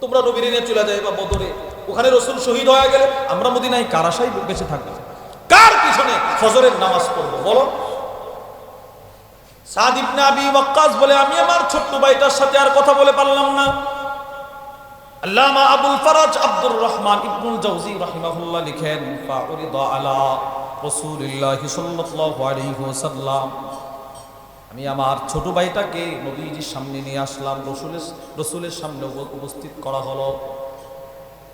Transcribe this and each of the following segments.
তোমরা নবীর নিয়ে চলে যাই বা বদরে, ওখানে রাসূল শহীদ হয়ে গেলে আমরা মদিনায় কার আশায় বেঁচে থাকবো? কার পিছনে ফজরের নামাজ পড়বো বলো? সাদ ইবনে আবি ওয়াক্কাস বলে, আমি আমার ছোট্ট ভাইটার সাথে আর কথা বলে পারলাম না। আল্লামা আবুল ফরাজ আব্দুর রহমান ইবনুল জাওজি রাহিমাহুল্লাহ লিখেন, ফাউরিদা আলা রাসূলিল্লাহি সাল্লাল্লাহু আলাইহি ওয়াসাল্লাম, আমি আমার ছোট ভাইটাকে নবীজির সামনে নিয়ে আসলাম, রসুলের সামনে উপস্থিত করা হলো।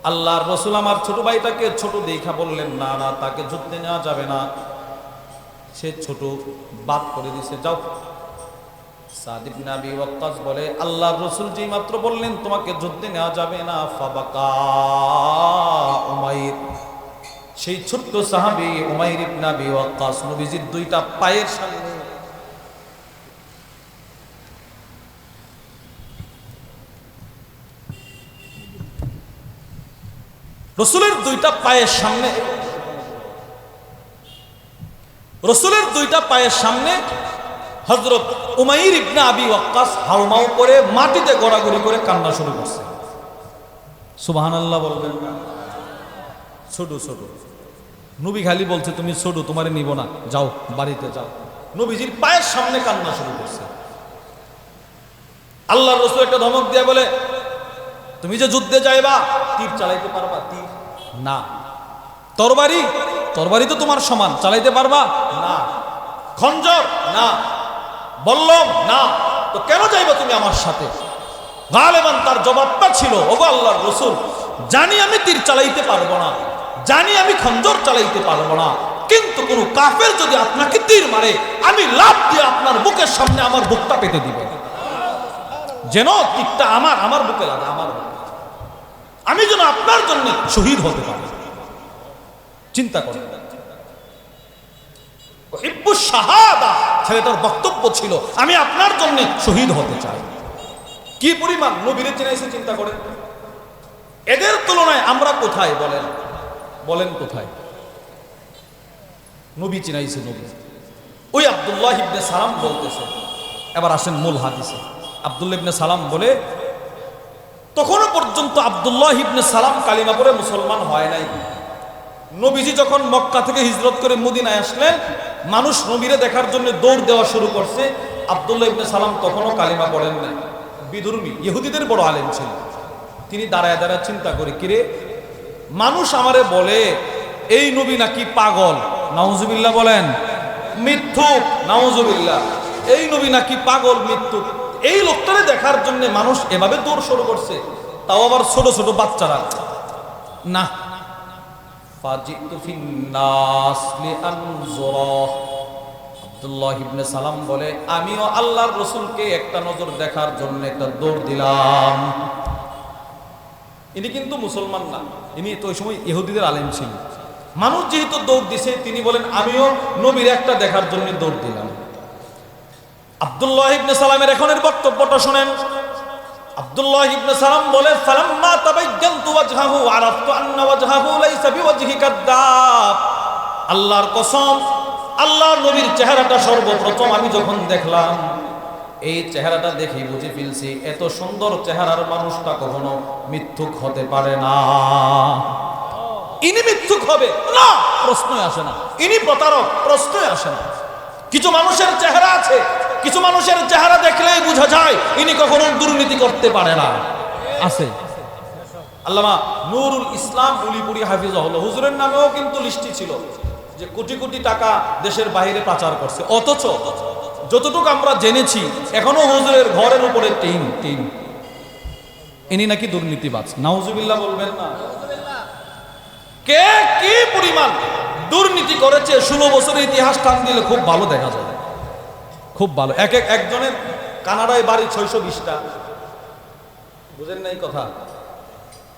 আল্লাহর রসুল আমার ছোট ভাইটাকে ছোট দেখা বললেন, না না, তাকে যুদ্ধে নেওয়া যাবে না, সে ছোট, বাদ করে দিছে, যাও। সাদ ইবনে আবি ওয়াক্কাস বলে, আল্লাহর রসুল যেই মাত্র বললেন তোমাকে যুদ্ধে নেওয়া যাবে না, ফাবাকা উমাইর, সেই ছোট্ট সাহাবী উমাইর ইবনে আবি ওয়াক্কাস নবীজির দুইটা পায়ের সামনে রসুলের দুইটা পায়ের সামনে হযরত উমাইর ইবনে আবি ওয়াক্কাস হাউমাউ করে মাটিতে গড়াগড়ি করে কান্না শুরু করছে। সুবহানাল্লাহ বলবেন না? ছোট ছোট নবী খালি বলছে, তুমি ছোট, তোমারে নিব না, যাও বাড়িতে যাও। নবীজির পায়ের সামনে কান্না শুরু করছে। আল্লাহর রাসূল একটা ধমক দিয়ে বলে, তুমি যে যুদ্ধে যাইবা, তীর চালাইতে পারবা? তীর না। তরবারি তো তোমার সমান, চালাইতে পারবা? না। খঞ্জর না। বল্লম না। তো কেন যাইবা তুমি আমার সাথে? গালেবান তার জবাবটা ছিল, ওগো আল্লাহর রাসূল, জানি আমি তীর চালাইতে পারবো না, জানি আমি খঞ্জর চালাইতে পারবো না, কিন্তু কোন কাফের যদি আপনাকে তীর মারে, আমি লাফ দিয়ে আপনার বুকের সামনে আমার বুকটা পেতে দিব, যেন তীরটা আমার বুকে লাগে, আমি যেন আপনার জন্য শহীদ হতে পারি। চিন্তা করেন, ছেলেটার বক্তব্য ছিল, আমি আপনার জন্য শহীদ হতে চাই। কি পরিমাণ নবীরে চিনাইছে চিন্তা করেন। এদের তুলনায় আমরা কোথায় বলেন কোথায়? নবী চিনাইছে নবী। ওই আব্দুল্লাহ ইবনে সালাম বলতেছে, এবার আসেন মূল হাদিসে। আব্দুল্লাহ ইবনে সালাম বলে, তখনও পর্যন্ত আব্দুল্লাহ ইবনে সালাম কালিমা পড়ে মুসলমান হয় নাই। নবীজি যখন মক্কা থেকে হিজরত করে মদিনায় আসলেন, মানুষ নবীরে দেখার জন্য দৌড় দেওয়া শুরু করছে। আব্দুল্লাহ ইবনে সালাম তখনও কালিমা পড়েন নাই, বিধর্মী, ইহুদিদের বড় আলেম ছিল। তিনি দাঁড়ায় দাঁড়ায় চিন্তা করে, কিরে, মানুষ আমারে বলে এই নবী নাকি পাগল, নাউজুবিল্লাহ বলেন, মিথ্যুক, নাউজুবিল্লাহ, এই নবী নাকি পাগল, মৃত্যুক, এই লোকটারে দেখার জন্য মানুষ এভাবে দৌড় শুরু করছে, তাও আবার ছোট ছোট বাচ্চারা। না, আব্দুল্লাহ ইবনে সালাম বলে, আমিও আল্লাহর রাসূলকে একটা নজর দেখার জন্য একটা দৌড় দিলাম। ইনি কিন্তু মুসলমান না, ইনি তো ওই সময় ইহুদিদের আলেম ছিল। মানুষ যেহেতু দৌড় দিছে, তিনি বলেন আমিও নবীর একটা দেখার জন্য দৌড় দিলাম। আব্দুল্লাহ ইবনে সালামের এখনের বক্তব্যটা শুনেন। আব্দুল্লাহ ইবনে সালাম বলে, ফালাম্মা তাবায়্যানতু ওয়াজহাহু আরাফতু আন্না ওয়াজহাহু লাইসা বিওয়াজহি কাদ্দাব। আল্লাহর কসম, আল্লাহর নবীর চেহারাটা সর্বপ্রথম আমি যখন দেখলাম, এই চেহারাটা দেখে বুঝে ফেলছি, এত সুন্দর চেহারার মানুষটা কখনো মিথ্যুক হতে পারে না। ইনি মিথ্যুক হবে না, প্রশ্নই আসে না। ইনি প্রতারক, প্রশ্নই আসে না। কিছু মানুষের চেহারা আছে, কিছু মানুষের চেহারা দেখলেই বোঝা যায় ইনি কখনো দুর্নীতি করতে পারে না। আছে। আল্লামা নুরুল ইসলাম উলিপুরি হাফিজাহুল্লাহ, হুজুরের নামেও কিন্তু লিস্টি ছিল যে কোটি কোটি টাকা দেশের বাইরে পাচার করছে, অথচ যতটুকু আমরা জেনেছি এখনো হুজুরের ঘরের উপরে টিন। ইনি নাকি দুর্নীতিবাজ, নাউজুবিল্লাহ বলবেন না? কে কি পরিমাণ দুর্নীতি করেছে 16 বছরের ইতিহাস টান দিলে খুব ভালো দেখা যায়, খুব ভালো। একজনের কানাডায় বাড়ি 620টা, বুঝেন নাই কথা?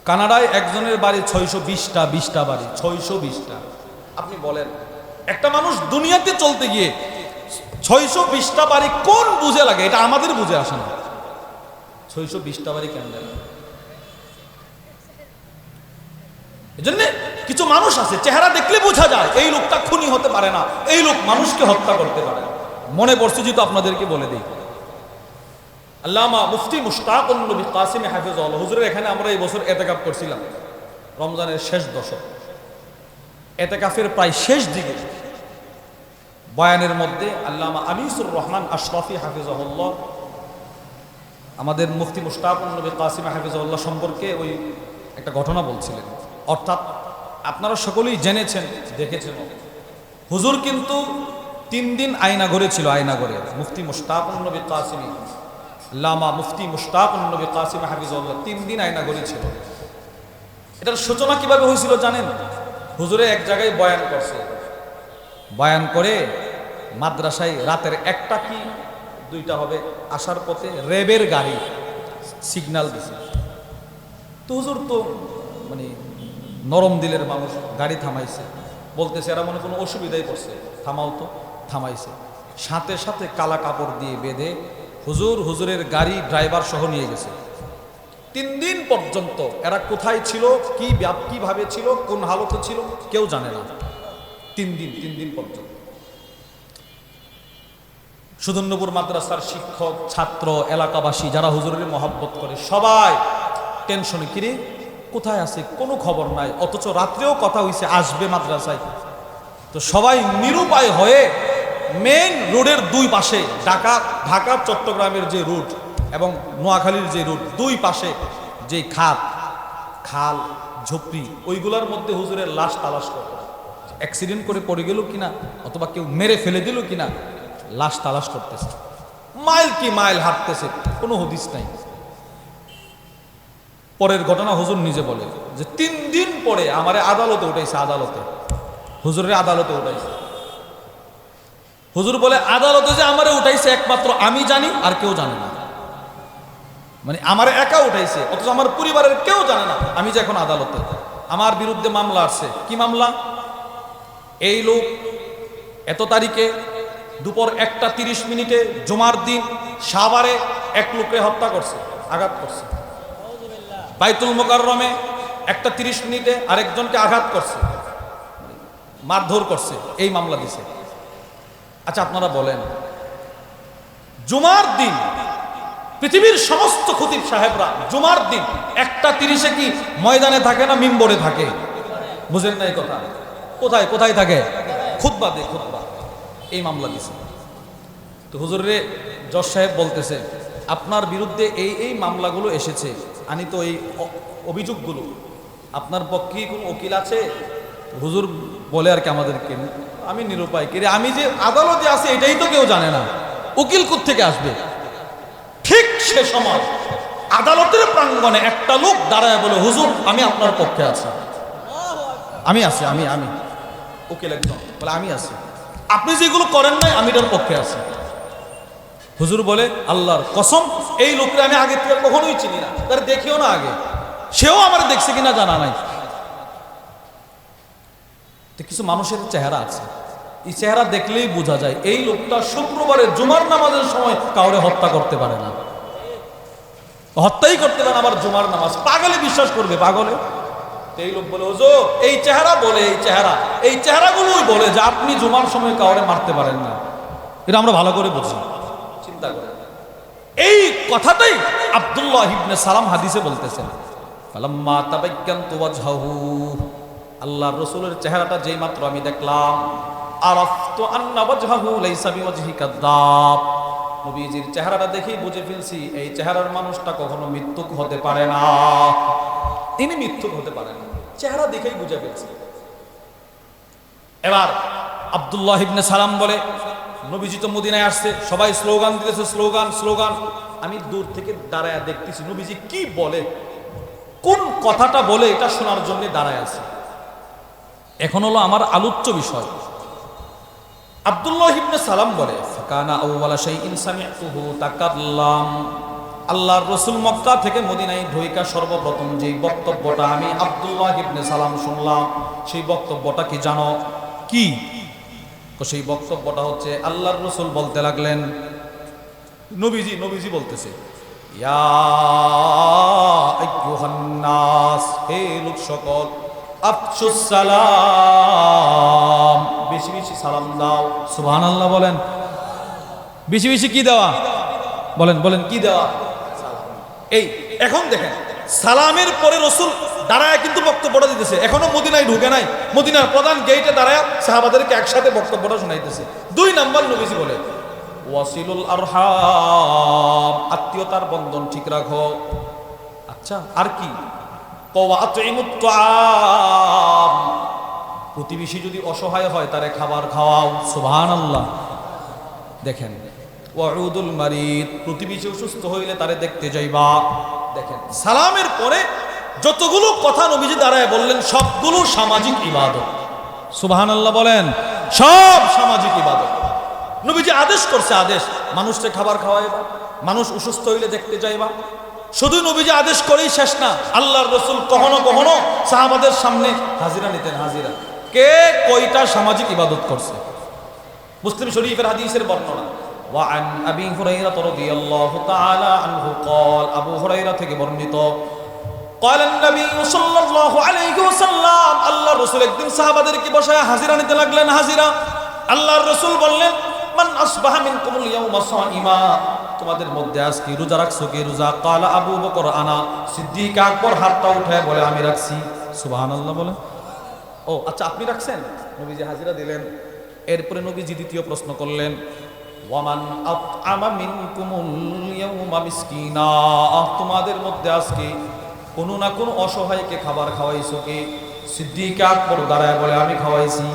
কানাডায় একজনের বাড়ি 620টা বাড়ি, 620টা। আপনি বলেন, একটা মানুষ দুনিয়াতে চলতে গিয়ে 620টা বাড়ি কোন বুঝে লাগে? এটা আমাদের বুঝে আসে না। 620টা বাড়ি কেন লাগে? এজন্য কিছু মানুষ আছে, চেহারা দেখলে বোঝা যায় এই লোকটা খুনি হতে পারে না, এই লোক মানুষকে হত্যা করতে পারে। মনে পড়ছে যেহেতু আপনাদেরকে বলে দিই, আল্লামা মুফতি মুশতাকুন নবী কাসিম হাফিজাহুল্লাহ হুজুরের এখানে আমরা এই বছর এতেকাফ করছিলাম রমজানের শেষ দশক। এতেকাফের প্রায় শেষ দিকে বয়ানের মধ্যে আল্লামা আনিসুর রহমান আশরাফি হাফিজাহুল্লাহ আমাদের মুফতি মুশতাকুন নবী কাসিম হাফিজাহুল্লাহ সম্পর্কে ওই একটা ঘটনা বলছিলেন। অর্থাৎ আপনারা সকলেই জেনেছেন, দেখেছেন, হুজুর কিন্তু 3 দিন আয়না ঘরে ছিল। আয়না ঘরে মুফতি মুশতাকুন নবী কাসিম আল্লামা মুফতি মুশতাকুন নবী কাসিম হাফিজাহুল্লাহ 3 দিন আয়না ঘরে ছিল। এটার সূচনা কিভাবে হয়েছিল জানেন? হুজুরে এক জায়গায় বয়ান করছে, বয়ান করে মাদ্রাসায় রাতের 1টা কি 2টা হবে আসার পথে রেবের গাড়ি সিগন্যাল দিছে। তো হুজুর তো মানে নরম দিলের মানুষ, গাড়ি থামাইছে, বলতেছে এরা মনে কোনো অসুবিধায় পড়ছে, থামাও তো। থামাইছে, সাথে সাথে কালা কাপড় দিয়ে বেঁধে হুজুরের গাড়ি ড্রাইভার সহ নিয়ে গেছে। 3 দিন পর্যন্ত এরা কোথায় ছিল, কিভাবে ছিল, কোন হালতে ছিল কেউ জানে না। 3 দিন পর্যন্ত সুদর্ণপুর মাদ্রাসার শিক্ষক, ছাত্র, এলাকাবাসী যারা হুজুরের মহব্বত করে সবাই টেনশনে, কিরে কোথায় আছে, কোনো খবর নাই। অথচ রাত্রেও কথা হইছে আসবে মাদ্রাসায়। তো সবাই নিরুপায় হয়ে মেইন রোডের 2 পাশে ঢাকা চট্টগ্রামের যে রুট এবং নোয়াখালীর যে রুট, 2 পাশে যে খাল ঝোপড়ি, ওইগুলোর মধ্যে হুজুরের লাশ তালাশ করত। অ্যাক্সিডেন্ট করে পড়ে গেল কিনা অথবা কেউ মেরে ফেলে দিল কিনা লাশ তালাশ করতেছে। মাইল কি মাইল হাঁটতেছে, কোনো হদিস নাই। পরের ঘটনা হুজুর নিজে বলে যে 3 দিন পরে আমারে আদালতে উঠাইছে। হুজুরের আদালতে উঠাইছে। হুজুর বলে আদালতে যে আমারে উঠাইছে একমাত্র আমি জানি, আর কেউ জানে না। মানে আমারে একা উঠাইছে, অথচ আমার পরিবারের কেউ জানে না আমি যে এখন আদালতে। আমার বিরুদ্ধে মামলা আসছে। কি মামলা? এই লোক এত তারিখে দুপুর 1:30 জুমার দিন সাভারে এক লোককে হত্যা করছে, আঘাত করছে। বাইতুল মোকাররমে 1:30 আরেকজনকে আঘাত করছে, মারধর করছে, এই মামলা দিছে। আচ্ছা আপনারা বলেন, জুমার দিন পৃথিবীর সমস্ত খতিব সাহেবরা জুমার দিন 1:30 কি ময়দানে থাকে না মিম্বরে থাকে? বুঝেন না এই কথা? কোথায় থাকে? খুতবা দে, খুতবা। এই মামলা দিছে। তো হুজুরে জজ সাহেব বলতেছে আপনার বিরুদ্ধে এই মামলাগুলো এসেছে, আনি তো এই অভিযোগগুলো, আপনার পক্ষে কোনো উকিল আছে? হুজুর বলে আর কি আমাদেরকে, আমি নিরুপায়, কে আমি যে আদালতে আছি এটাই তো কেউ জানে না, উকিল কোত্থেকে আসবে? ঠিক সে সময় আদালতের প্রাঙ্গণে একটা লোক দাঁড়ায় বলে হুজুর আমি আপনার পক্ষে আছি, আমি আছি, আমি উকিল একজন বলে আমি আছি, আপনি যেগুলো করেন নাই আমি এটার পক্ষে আছি। হুজুর বলে আল্লাহর কসম এই লোকটা আমি আগে থেকে কখনোই চিনি না, তার দেখিও না আগে, সেও আমার দেখছে কিনা জানা নাই। তো কিছু মানুষের চেহারা আছে, এই চেহারা দেখলেই বোঝা যায় এই লোকটা শুক্রবারে জুমার নামাজের সময় কাউরে হত্যা করতে পারে না, হত্যাই করতে পারে না, আবার জুমার নামাজ। পাগলে বিশ্বাস করবে, পাগলে। এই লোক বলে হুজুর এই চেহারা বলে, এই চেহারাগুলোই বলে যে আপনি জুমার সময় কাউরে মারতে পারেন না। এটা আমরা ভালো করে বুঝি, চিন্তা করেন। এই কথাটাই আব্দুল্লাহ ইবনে সালাম হাদিসে বলতেছেন, ফালাম্মা তাবায়্যানতু ওয়াজহাহু, আল্লাহর রাসূলের চেহারাটা যেই মাত্র আমি দেখলাম, আরাফতু আন্না ওয়াজহাহু লাইসা বিওয়াজহি কাযাব, নবীজির চেহারাটা দেখেই বুঝে ফেলছি এই চেহারার মানুষটা কখনো মিথ্যুক হতে পারে না, তিনি মিথ্যুক হতে পারেন না, চেহারা দেখেই বুঝে ফেলছি। এবার আব্দুল্লাহ ইবনে সালাম বলে নবীজি তো মদিনায় আসছে, সবাই স্লোগান দিতেছে, স্লোগান। আমি দূর থেকে দাঁড়ায় দেখতেছি নবীজি কি বলে, কোন কথাটা বলে এটা শোনার জন্য দাঁড়ায় আছে। এখন হলো আমার আলোচ্য বিষয়। আব্দুল্লাহ ইবনে সালাম বলে ফাকানা আউওয়ালা শাইইন সামি'তুহু তাকাল্লাম, আল্লাহর রাসূল মক্কা থেকে মদিনায় ঢুইকা সর্বপ্রথম যেই বক্তব্যটা আমি আব্দুল্লাহ ইবনে সালাম শুনলাম, সেই বক্তব্যটা কি জানো? কি? সেই বক্তব্যটা হচ্ছে আল্লাহর রাসূল বলতে লাগলেন, নবীজি বলতেছে, ইয়া আইয়ুহান নাস, হে লোক সকল, আফশুস সালাম, বেশি বেশি সালাম দাও। সুবহানাল্লাহ বলেন, বেশি বেশি কি দেওয়া? বলেন বলেন কি দেওয়া? এই এখন দেখেন, সালামের পরে রসুল দাঁড়ায় কিন্তু বক্তব্যটা দিতেছে, এখনো মদিনায় ঢুকে নাই, মদিনার প্রধান গেটে দাঁড়ায় সাহাবাদেরকে একসাথে বক্তব্যটা শোনাইতেছে। 2 নাম্বার নবীজি বলে ওয়াসিলুল আরহাম, আত্মীয়তার বন্ধন ঠিক রাখো। আচ্ছা আর কি? ওয়াতিমুত তাআম, প্রতিবেশী যদি অসহায় হয় তারে খাবার খাওয়াও। সুবহানাল্লাহ। দেখেন ওয়াউদুল মারিদ, প্রতিবেশী অসুস্থ হইলে তারে দেখতে যাইবা। দেখেন সালামের পরে যতগুলো কথা নবীজি দাঁড়ায় বললেন সবগুলো সামাজিক ইবাদত। সুবহানাল্লাহ বলেন, সব সামাজিক ইবাদত। নবীজি আদেশ করছে, আদেশ মানুষকে খাবার খাওয়াইবা, মানুষ অসুস্থ হইলে দেখতে যাইবা। শুধু নবীজি আদেশ করেই শেষ না, আল্লাহর রাসূল কখনো কখনো সাহাবাদের সামনে হাজিরা নিতেন। হাজিরা কে কয়টা সামাজিক ইবাদত করছে? মুসলিম শরীফের হাদিসের বর্ণনা, ওয়ান আবি হুরায়রা রাদিয়াল্লাহু তাআলা আনহু قال, আবু হুরায়রা থেকে বর্ণিত, قال النبي صلى الله عليه وسلم, আল্লাহর রাসূল একদিন সাহাবাদেরকে বসায় হাজিরা নিতে লাগলেন। হাজিরা, আল্লাহর রাসূল বললেন, মান আসবাহা মিনকুমুল ইয়াওমা সাইমা, তোমাদের মধ্যে আজকে রোজা রাখছো কে? রোজা। কালা আবু বকর আনা, সিদ্দিক আকবর হাতটা উঠায় বলে আমি রাখছি। সুবহানাল্লাহ বলে। ও আচ্ছা আপনি রাখছেন? নবীজি হাজিরা দিলেন। এরপরে নবীজি দ্বিতীয় প্রশ্ন করলেন, ওয়ামান আতআমা মিনকুমুল ইয়াওমা মিসকিনা, তোমাদের মধ্যে আজকে কোনো না কোনো অসহায়কে খাবার খাওয়াইছো কে? সিদ্দিক আকবর দাঁড়ায় বলে আমি খাওয়াইছি।